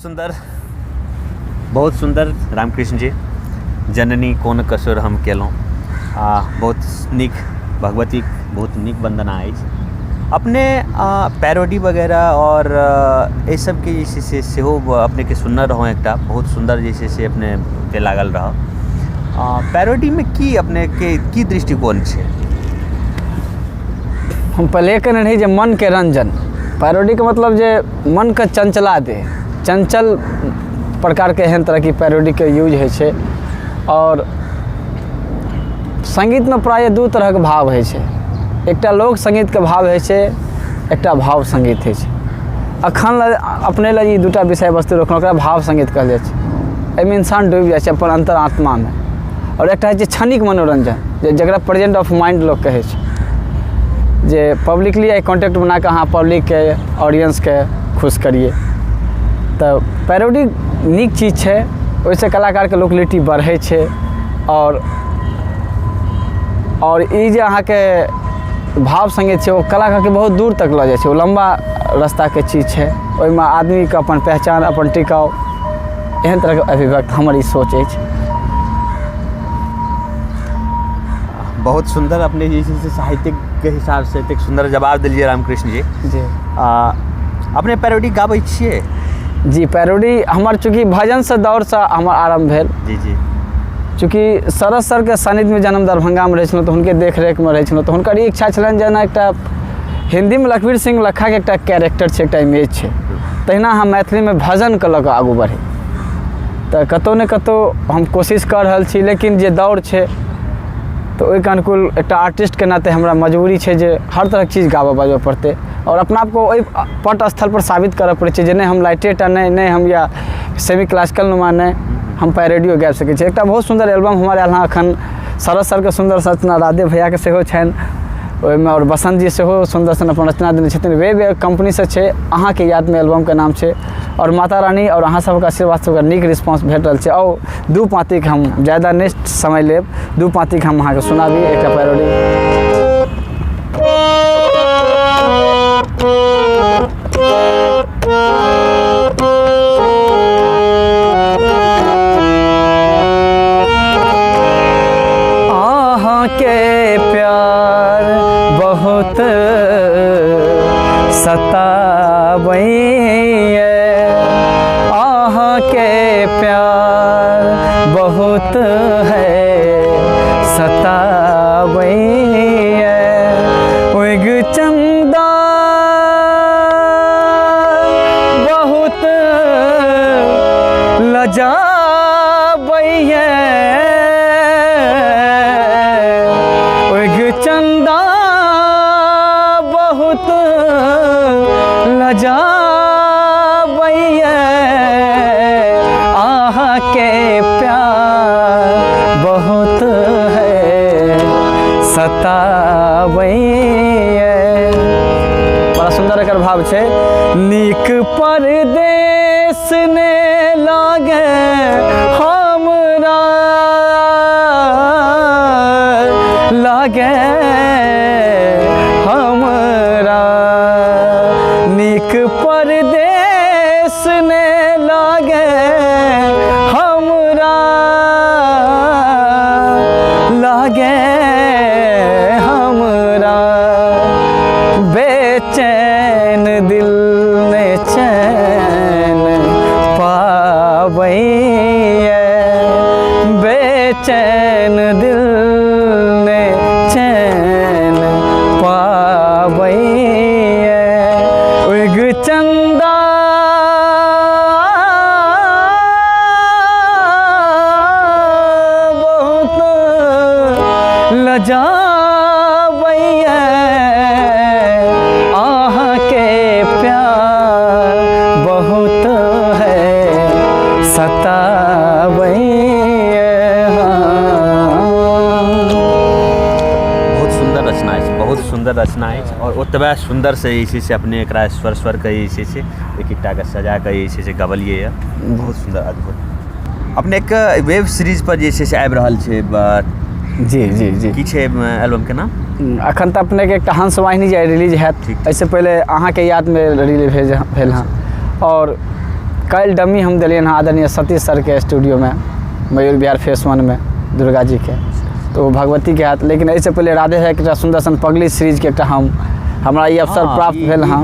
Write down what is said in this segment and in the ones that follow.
बहुत सुंदर रामकृष्ण जी जननी कोन कसुर हम केलहुँ। बहुत नीक भगवती बहुत नीक वंदना अछि। अपने पैरोडी वगैरह और एहि सबके जे छै से सेहो अपने के सुनने रहौं। एकटा बहुत सुंदर जे छै से अपने के लागल रह। पैरोडी में की अपने के की दृष्टिकोण छै? हम पहले कहने रही जे मन के रंजन। पैरोडी के मतलब जे मन के चंचला दे, चंचल प्रकार के एहन तरह की पैरोडी के यूज है छे। और संगीत में प्राय दू तरह के भाव है छे। एकटा लोक संगीत के भाव है छे, एकटा भाव संगीत है छे। अखन अपने लगी दूटा विषय वस्तु रखना, ओकरा भाव संगीत कहल जाय छे। एहिमे इंसान डूबि जाइ छे अपन अंतरात्मा में। और एकटा है क्षणिक मनोरंजन जकरा प्रेजेंट ऑफ माइंड लोग कहे छे, जे पब्लिकली आई कॉन्टेक्ट बना के अहाँ पब्लिक के ऑडियंस के खुश करिए। तो पैरोडी नीक चीज है, ओइसे कलाकार के लोकलिटी बढ़े छे। और ई जे अहाँ के भाव संगीत है वो कलाकार के बहुत दूर तक ल जाए छे। वो लंबा रास्ता के चीज है, ओइमे आदमी के अपन पहचान अपन टिकाव एहन तरह के अभिव्यक्त हमर ई सोच है। बहुत सुंदर अपने जे छै से साहित्यिक के हिसाब से एतेक सुंदर जवाब दिलिए रामकृष्ण जी। अपने पैरोडी गाबै छियै? जी, पैरोडी हमर चूँकि भजन से दौर से हमर आरंभ भेल। जी जी। चूँकि शरद सर के सानिध्य में जन्म दरभंगा में रहे छलहुँ, तो हुनके देखरेख में रहे छलहुँ। तो हुनकर ई इच्छा छलनि जेना एकटा हिंदी में लखबीर सिंह लखा के एकटा कैरेक्टर छै, एकटा इमेज छै, तहिना हम मैथिली में भजन के लऽ कऽ आगू बढ़ी। तो कतौ ने कतौ हम कोशिश कर रहल छी, लेकिन जे दौर छै तो ओहिके अनुकूल एकटा आर्टिस्ट के नाते हमरा मजबूरी छै जे हर तरह के चीज़ गाबऽ बाजऽ पड़तै। और अपना आप को ओहि पट स्थल पर साबित करऽ पड़ै छै जे नहीं हम लाइटेटा नहीं हम या सेमी क्लासिकल नुमा नहीं, हम पैरोडियो गाबि सकै छी। एकटा बहुत सुंदर एल्बम हमारे यहाँ एखन शरद सर के सुंदर रचना, राधे भैया के सेहो छनि ओहिमे, और बसंत जी सेहो सुंदर सन अपन रचना देने छथिन। वे कंपनी से छै, अहाँ के याद में एल्बम के नाम छै। और माता रानी और अहाँ सबके आशीर्वाद से नीक रिस्पॉन्स भेट रहल छै। और दू पाँति के हम ज़्यादा नेक्स्ट समय लेब, दू पाँति के हम अहाँ के सुनाबी एकटा पैरोडी। के प्यार बहुत सतावै, आह के प्यार बहुत है सतावै। उग चंदा बहुत लजावै, चंदा बहुत लजावै, आह के प्यार बहुत है सतावै। बड़ा सुंदर एकर भाव छै। नीक परदेश ने लागे हमरा, लागे हमरा, नीक परदेश ने लागे हमरा, लागे हमरा। बेचैन दिल ने चैन पावै, बेचैन दिल ने चैन पावै। उग चंदा बहुत लजावै, आह के प्यार बहुत है सतावै। बहुत सुंदर रचना है। और ओतबे सुंदर से जे छै से अपने एकरा स्वर के जे छै से एकटा के सजा के जे छै से गबलिए है। बहुत सुंदर अद्भुत। अपने एक वेब सीरीज पर जे छै से आबि रहल छै। जी जी जी। की छै एल्बम के नाम? अखन तऽ अपने के एकटा हंसवाहिनी जे रिलीज हैत, ऐसे पहले अहाँ के याद में रिलीज भेल हँ। और कल डमी हम दिलियन हाँ आदरणीय सतीश सर के स्टूडियो में मयूर विहार फेस 1 में दुर्गा जी के, तो भगवती के हाथ। लेकिन ऐसे पहले राधे भाई के सुंदर सन पगली सीरीज के हमरा ये अवसर प्राप्त भेल। हाँ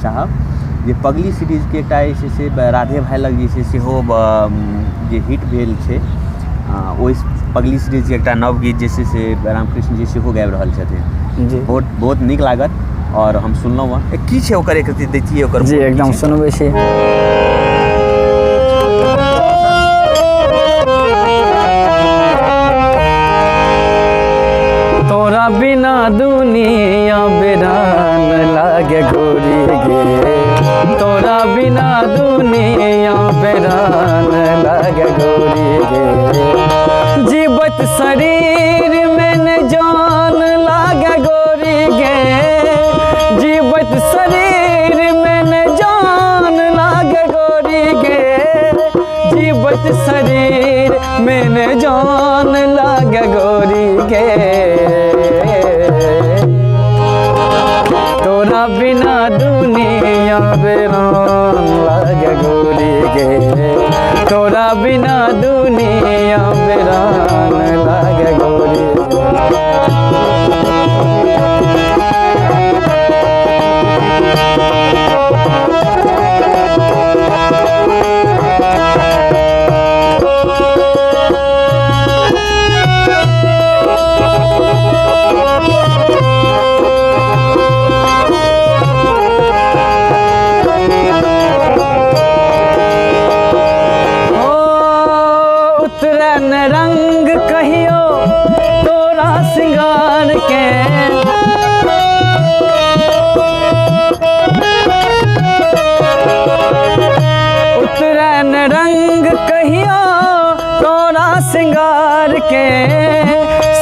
साहब ये पगली सीरीज के एकटा जे से राधे भाई लग जे से हो जे हिट भेल छै, ओहि पगली सीरीज के एकटा नव गीत जे से रामकृष्ण जी सेहो गाबि रहल छथिन जी। बहुत नीक लागत और हम सुनलहुँ हँ की छै ओकर, एक रति दैतियै ओकर जी एकदम सुनबै छी। तोरा बिना दुनिया बेरान लागे गोरी गे, तोरा बिना दुनिया बेरान लागे गोरी गे, जीवत शरीर में न जान लागे गोरी गे, जीवत शरीर में न जान लागे गोरी गे, जीवत शरीर में न जान लागे गोरी गे, तोरा बिना दुनिया बेरान लागे गोरी गे, तोरा बिना दुनिया बेरान लागे गोरी गे। रंग कहियो तोरा सिंगार के, उतरन रंग कहियो तोरा सिंगार के,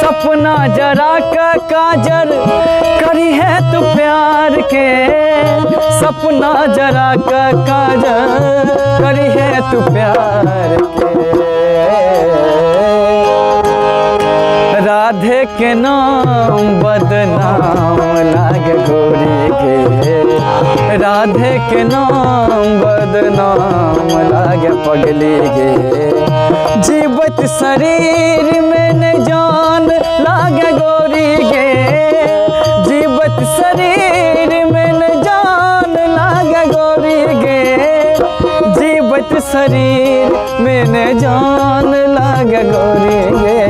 सपना जरा का काजल करी है तू प्यार के, सपना जरा का काजल करी है तू प्यार के, राधे के नाम बदनाम लागे गोरी के, राधे के नाम बदनाम लागे पगली गे, जीवत शरीर में न जान लागे गोरी गे, जीवत शरीर में न जान लागे गोरी गे, जीवत शरीर में न जान लागे गोरी गे,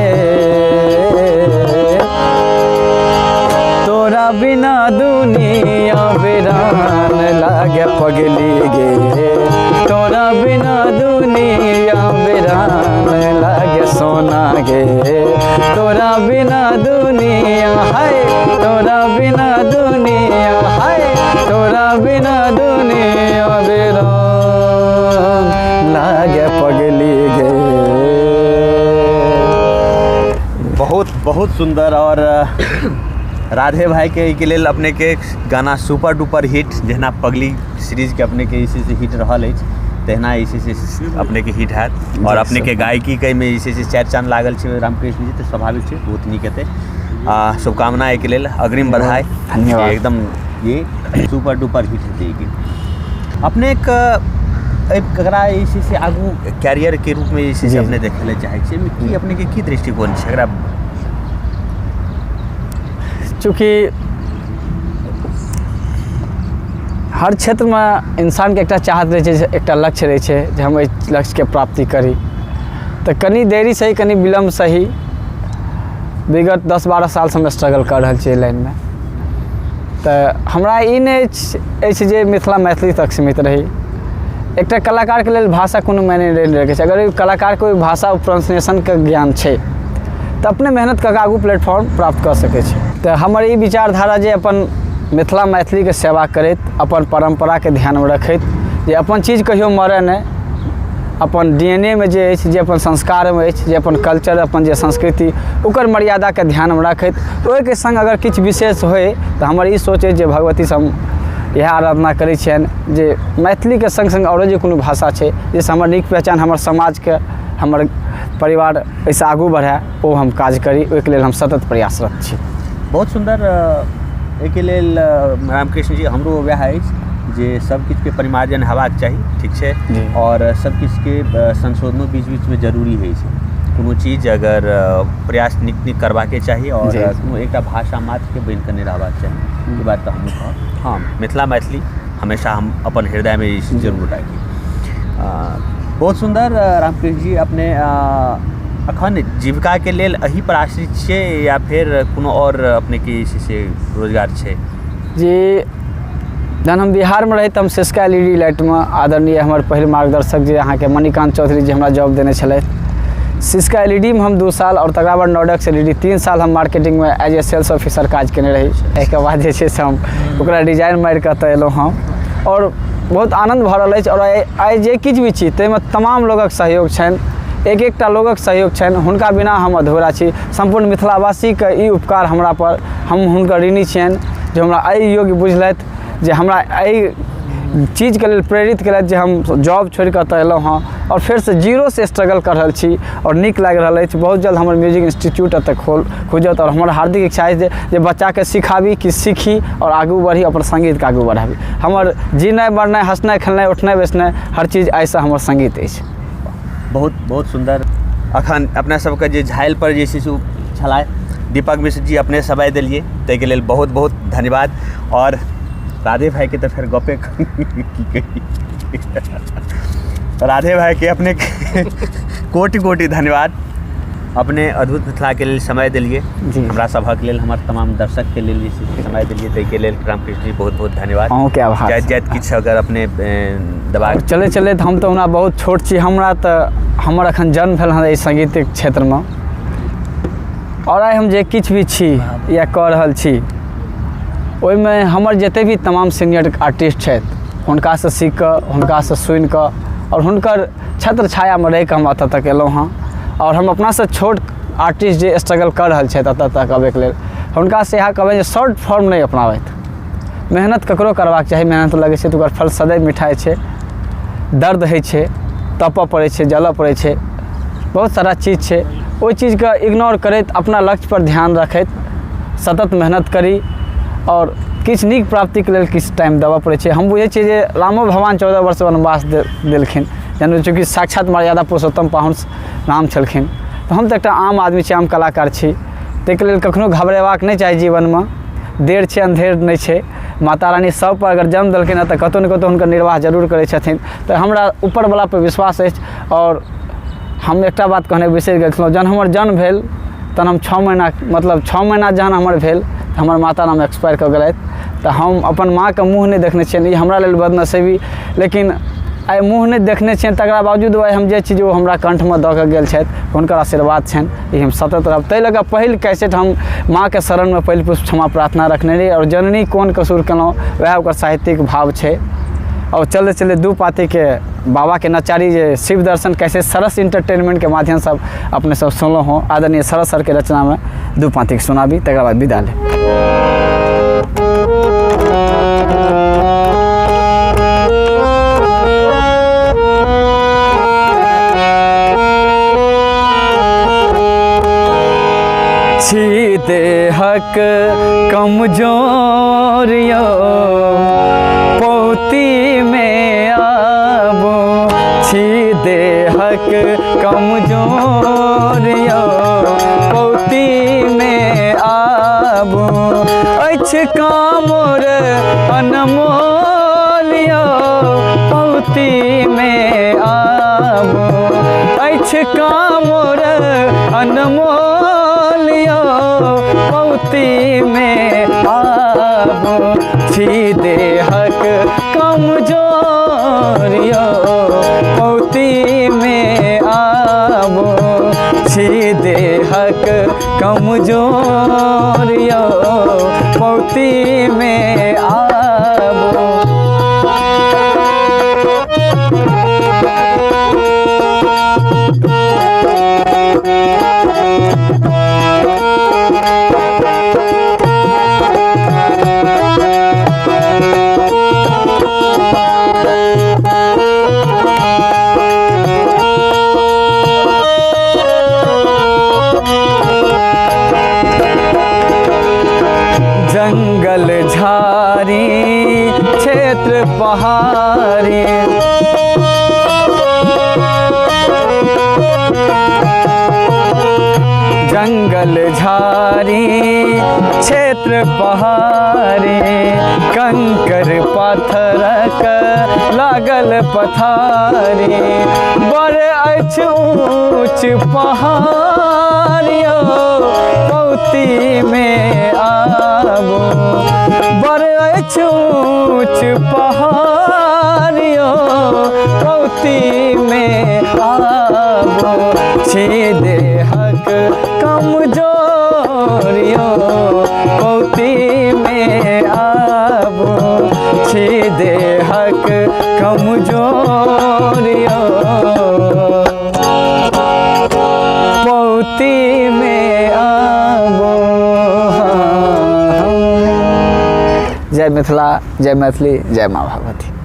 तोरा बिना दुनिया बेरान लागे पगली गे, तोरा बिना दुनिया बेरान लागे सोना गे, तोरा बिना दुनिया है, तोरा बिना दुनिया है, तोरा बिना दुनिया बेरान लागे पगली गे। बहुत सुंदर। और राधे भाई के लेल अपने के गाना सुपर डुपर हिट, जहिना पगली सीरीज के अपने के इसी से हिट रहल अछि, तहिना इसी से अपने के हिट हैत। और अपने के गायकी के में इसी से चारि चांद लागल छै रामकृष्ण जी, तो स्वाभाविक छै बहुत नीक हेतै। शुभकामना एहि के लेल अग्रिम बधाई, धन्यवाद। एकदम ये सुपर डुपर हिट हेतै। अपने एकरा इसी से आगू कैरियर के रूप में इसी से अपने देखे ले चाहे छियै कि अपने के की दृष्टिकोण छै एकरा? चूँकि हर क्षेत्र में इंसान के एकटा चाहत रहे छै, एकटा लक्ष्य रहे छै जे हम एहि लक्ष्य के प्राप्ति करी, तो कनी देरी सही कनी विलम्ब सही विगत 10-12 साल से हम स्ट्रगल कर रहल छियै लाइन में। तो हमरा ई नहीं अछि जे मिथिला मैथिली तक सीमित रही। एकटा कलाकार के लेल भाषा कोनो मायने नहीं रखे छै। अगर कलाकार को भाषा प्रोनाउंसिएशन के ज्ञान छै तो अपने मेहनत करके आगू प्लेटफॉर्म प्राप्त कर सके छै। तो हमर ई विचारधारा जे अपन मिथिला मैथिली के सेवा करैत, अपन परंपरा के ध्यान में रखैत, जे अपन चीज कहियो मरे नहीं, अपन DNA में जे अछि, जे अपन संस्कार में अछि, जे अपन कल्चर, अपन जे संस्कृति, ओकर मर्यादा के ध्यान में रखैत, ओहि के संग अगर किछु विशेष होय तो हमर ई सोच अछि जे भगवती से हम यह आराधना करै छियनि जे मैथिली के संग संग औरो जे कोनो भाषा छै जैसे हमर नीक पहचान, हमर समाज के, हमर परिवार ऐसे आगू बढ़े, ओ हम काज करी, ओहिके लेल हम सतत प्रयासरत छी। बहुत सुंदर। एहिके लेल रामकृष्ण जी हमरो वएह अछि जे सब किछु के परिमार्जन हेबाक चाही, ठीक छै, जी। और सब किछु के संशोधनो बीच बीच में जरूरी होइ छै। कोनो चीज अगर प्रयास नीक नीक करबाके चाही और जी। कोनो एकटा भाषा मात्र के बनि कऽ नहि रहबाक चाही। ई बात तऽ हमहूँ कहब। हाँ, मिथिला मैथिली हमेशा हम अपन हृदय में जरूर राखी। बहुत सुंदर रामकृष्ण जी, अपने अखन जीविका के लेल एही पर आश्रित छियै या फिर कोनो और अपने के जे छै से रोजगार छै? जी, जहन हम बिहार में रही तऽ हम सिस्का LED लाइट में आदरणीय हमर पहिल मार्गदर्शक जे अहाँके मणिकांत चौधरी जी हमरा जॉब देने छलथि। सिस्का LED में हम 2 साल और तकरा बाद नॉर्डेक्स LED 3 साल हम मार्केटिंग में एज ए सेल्स ऑफिसर काज केने रही। एहिके बाद जे छै से हम ओकरा डिजाइन मारि कऽ तऽ एलहुँ हम, और बहुत आनंद भऽ रहल अछि। और आइ जे किछु भी छी ताहिमे तमाम लोगक सहयोग छनि, एक एकटा लोगक सहयोग छनि, हुनका बिना हम अधूरा छी। संपूर्ण मिथिलावासीके ई उपकार हमरा पर, हम हुनकर ऋणी छियनि जे हमरा एहि योग्य बुझलथि, जे हमरा एहि चीजके लेल प्रेरित केलथि जे हम जॉब छोड़ि कऽ तऽ एलहुँ हँ और फेर से जीरो से स्ट्रगल कर रहल छी और नीक लागि रहल अछि। बहुत जल्द हमर म्यूजिक इंस्टीट्यूट एतऽ खुजत और हमर हार्दिक इच्छा अछि जे बच्चाके सिखाबी कि सीखी और आगू बढ़ी, अपन संगीतके आगू बढ़ाबी। हमर जीनाइ मरनाइ, हँसनाइ खेलनाइ, उठनाइ बैसनाइ हर चीज आइसँ हमर संगीत अछि। बहुत बहुत सुंदर। अखन अपना सबके जे झाइल पर जे छै से छलाह दीपक मिश्र जी, अपने समय देलिए ताहिके लेल बहुत बहुत धन्यवाद। और राधे भाई के तो फिर गपे की कही, राधे भाई के अपने कोटि कोटि धन्यवाद। अपने अद्भुत मिथिला के लेल समय दिलिए, हमरा सभक लेल, हमर तमाम दर्शक के लेल जे छै समय दिलिए, ताहिके लेल रामकृष्ण जी बहुत बहुत धन्यवाद। अहूँके आभार। जाइत जाइत किछु अगर अपने दबा चले चले हम तो हमरा बहुत छोट छी, हमरा तऽ हमर अखन जन्म भेल हँ एहि संगीतिक क्षेत्रमे, और आइ हम जे किछु भी छी या कऽ रहल छी ओहिमे हमर जते भी तमाम सीनियर आर्टिस्ट छथि हुनकासँ सीख कऽ, हुनकासँ सुनि कऽ और हुनकर छत्र छायामे रहि कऽ हम एतऽ तक एलहुँ हँ। और हम अपनासँ छोट आर्टिस्ट जे स्ट्रगल कर रहल छथि एतऽ तक अबैके लेल, हुनकासँ इएह कहबै जे शॉर्ट फॉर्म नहि अपनाबथि। मेहनत ककरो करबाक चाही, मेहनत लगै छै तऽ ओकर फल सदैव मिठाइ छै। दर्द होइ छै, तपऽ पड़ै छै, जलऽ पड़ै छै, बहुत सारा चीज छै। ओहि चीजके इग्नोर करैत अपना लक्ष्य पर ध्यान रखैत सतत मेहनत करी और किछु नीक प्राप्तिके लेल किछु टाइम देबऽ पड़ै छै। हम बुझै छियै जे रामो भगवान 14 वर्ष वनवास देलखिन, यानी चूँकि साक्षात मर्यादा पुरुषोत्तम पाहुन राम छलखिन। तऽ हम तऽ एकटा आम आदमी छी, आम कलाकार छी, ताहिके लेल कखनो घबरेबाक नहि चाही जीवनमे। देर छै अन्धेर नहि छै। माता रानी सब पर अगर जन्म देलखिन हँ तऽ कतहु ने कतहु हुनकर निर्वाह जरूर करै छथिन। तऽ हमरा ऊपरवला पर विश्वास अछि। और हम एकटा बात कहने बिसरि गेल छलहुँ, जहन हमर जन्म भेल तहन हम 6 महीना, मतलब 6 महीना जहन हमर भेल तऽ हमर माता राम एक्सपायर कऽ गेलथि। तऽ हम अपन माँके मुँह नहि देखने छियनि, ई हमरा लेल बदनसीबी, लेकिन आइ मुँह नहि देखने छियनि तकरा बावजूद आइ हम जे चीज ओ हमरा कण्ठमे दऽ कऽ गेल छथि, हुनकर आशीर्वाद छनि, ई हम सतत रहब। ताहि लऽ कऽ पहिल कैसेट हम माँके शरणमे पहिल पुष्प क्षमा प्रार्थना रखने रही, और जननी कोन कसूर केलहुँ वएह ओकर साहित्यिक भाव छै। और चलते चले दू पाती के बाबा के नचारी जे शिव दर्शन कैसे सरस इंटरटेनमेंट के माध्यम से अपने सब सुनलहुँ हँ। आदरणीय सरस सर के रचना में दू पाती के सुनाबी, तकर बाद विदा ले। छी देहक कमजोरियो पौती में आबो, छी देहक कमजोरियो पौती में आबो, अछि कामोर अनमोलियो पौती में आबो, अछि कामोर अनमोल पौती में आबो, छी देहक कमजोरियो पौती में आबो, छी देहक कमजोरियो पौती में आबो। जंगल झाड़ी जंगल झाड़ी क्षेत्र पहाड़ी कंकर पाथरक लागल पथारी बड़े अछि ऊँच पहाड़ियो पौती में आबो बड़े अछि ऊँच पहाड़ियो पौती में आबो छी देहक कमजोरियो पौती में आबो छी देहक कमजोरियो पौती में आबो। जय मिथिला, जय मैथिली, जय माँ भगवती।